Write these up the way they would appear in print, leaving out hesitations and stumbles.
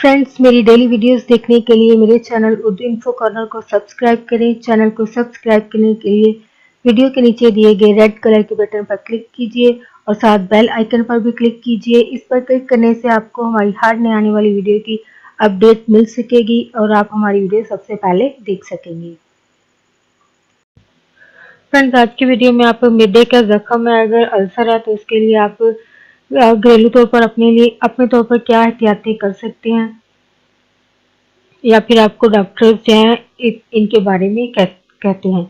Friends, मेरी daily videos देखने के लिए मेरे चैनल उर्दू इन्फो कॉर्नर को सब्सक्राइब करें। चैनल को सब्सक्राइब करने के लिए वीडियो के नीचे दिए गए रेड कलर के बटन पर क्लिक कीजिए और साथ बेल आइकन पर भी क्लिक कीजिए। इस पर क्लिक करने से आपको हमारी हर नई आने वाली वीडियो की अपडेट मिल सकेगी और आप हमारी वीडियो सबसे पहले देख सकेंगे। फ्रेंड्स, आज की वीडियो में आप मिडे का जख्म है, अगर अल्सर है तो इसके लिए आप घरेलू तौर पर अपने तौर पर क्या एहतियातें कर सकते हैं या फिर आपको डॉक्टर्स जो हैं इनके बारे में कहते हैं।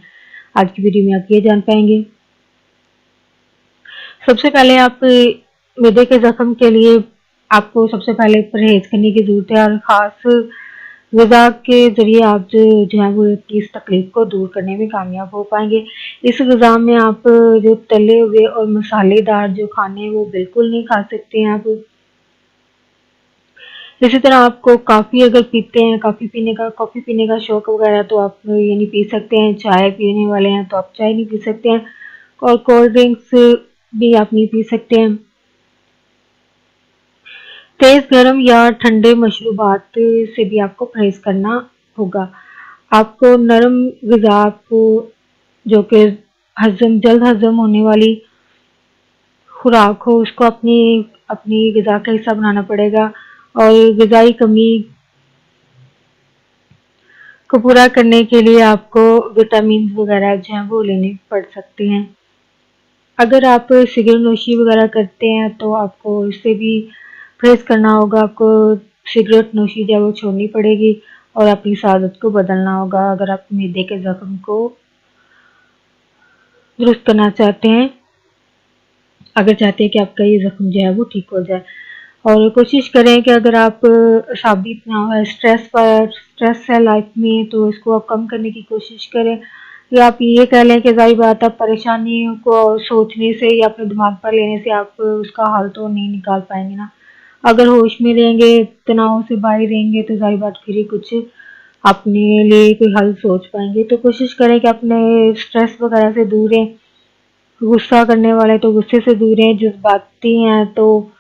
आज की वीडियो में आप ये जान पाएंगे। सबसे पहले आप मिडे के जख्म के लिए आपको सबसे पहले परहेज करने की जरूरत है और ख़ास ग़िज़ा के ज़रिए आप जो है वो इस तकलीफ को दूर करने में कामयाब हो पाएंगे। इस ग़िज़ा में आप जो तले हुए और मसालेदार जो खाने हैं वो बिल्कुल नहीं खा सकते हैं आप। इसी तरह आपको कॉफ़ी अगर पीते हैं, कॉफ़ी पीने का शौक वगैरह तो आप ये नहीं पी सकते हैं। चाय पीने वाले हैं तो आप चाय नहीं पी सकते हैं और कोल्ड ड्रिंक्स भी आप नहीं पी सकते हैं। तेज़ गर्म या ठंडे मशरूबात से भी आपको परहेज़ करना होगा। आपको नरम ग़िज़ा आपको जो कि जल्द हज़म होने वाली खुराक हो उसको अपनी ग़िज़ा का हिस्सा बनाना पड़ेगा और ग़िज़ाई कमी को पूरा करने के लिए आपको विटामिन वगैरह जो हैं वो लेने पड़ सकते हैं। अगर आप सिगरेट नोशी वगैरह करते हैं तो आपको इससे भी परहेज़ करना होगा। आपको सिगरेट नोशी जो है वो छोड़नी पड़ेगी और अपनी इस आदत को बदलना होगा अगर आप मैदे के ज़ख्म को दुरुस्त करना चाहते हैं, अगर चाहते हैं कि आपका ये ज़ख्म जो है वो ठीक हो जाए। और कोशिश करें कि अगर आप साबित ना हो स्ट्रेस है लाइफ में तो इसको आप कम करने की कोशिश करें। या आप ये कह लें कि ज़ाहिर बात है परेशानियों को सोचने से या अपने दिमाग पर लेने से आप उसका हल तो नहीं निकाल पाएंगे ना। अगर होश में रहेंगे, तनाव से बाहर रहेंगे तो ज़ाहिर बात फिर ही कुछ अपने लिए कोई हल सोच पाएंगे। तो कोशिश करें कि अपने स्ट्रेस वगैरह से दूर रहें। गुस्सा करने वाले तो गुस्से से दूर रहें, जज्बाती हैं तो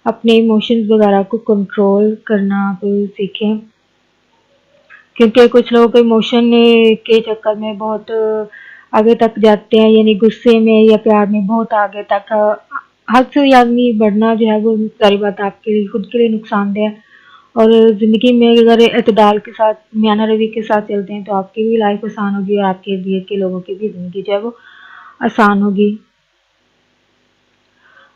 अपने इमोशंस वगैरह को कंट्रोल करना आप सीखें, क्योंकि कुछ लोग इमोशन के चक्कर में बहुत आगे तक जाते हैं, यानी गुस्से में या प्यार में बहुत आगे तक हद से आदमी बढ़ना जो है वो सारी बात आपके लिए खुद के लिए नुकसानदेह है। और ज़िंदगी में अगर एतदाल के साथ मियाना रवि के साथ चलते हैं तो आपकी भी लाइफ आसान होगी और आपके इर्द गिर्द के लोगों की भी ज़िंदगी जो है वो आसान होगी।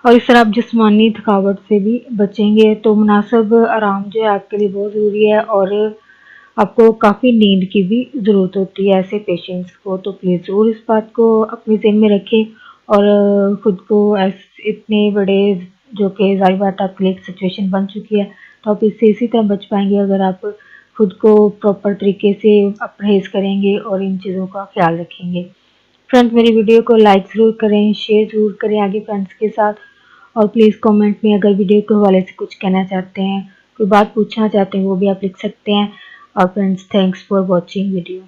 और इस तरह आप जिस्मानी थकावट से भी बचेंगे। तो मुनासिब आराम जो है आपके लिए बहुत ज़रूरी है और आपको काफ़ी नींद की भी ज़रूरत होती है ऐसे पेशेंट्स को। तो प्लीज़ ज़रूर इस बात को अपने ज़हन में रखें और ख़ुद को इतने बड़े जो कि ज़ाहिर बात आपके लिए एक सिचुएशन बन चुकी है तो आप इससे इसी तरह बच पाएंगे अगर आप खुद को प्रॉपर तरीके से परहेज़ करेंगे और इन चीज़ों का ख्याल रखेंगे। फ्रेंड्स, मेरी वीडियो को लाइक ज़रूर करें, शेयर ज़रूर करें आगे फ्रेंड्स के साथ और प्लीज़ कमेंट में अगर वीडियो के हवाले से कुछ कहना चाहते हैं, कोई बात पूछना चाहते हैं वो भी आप लिख सकते हैं। और friends, thanks for watching video.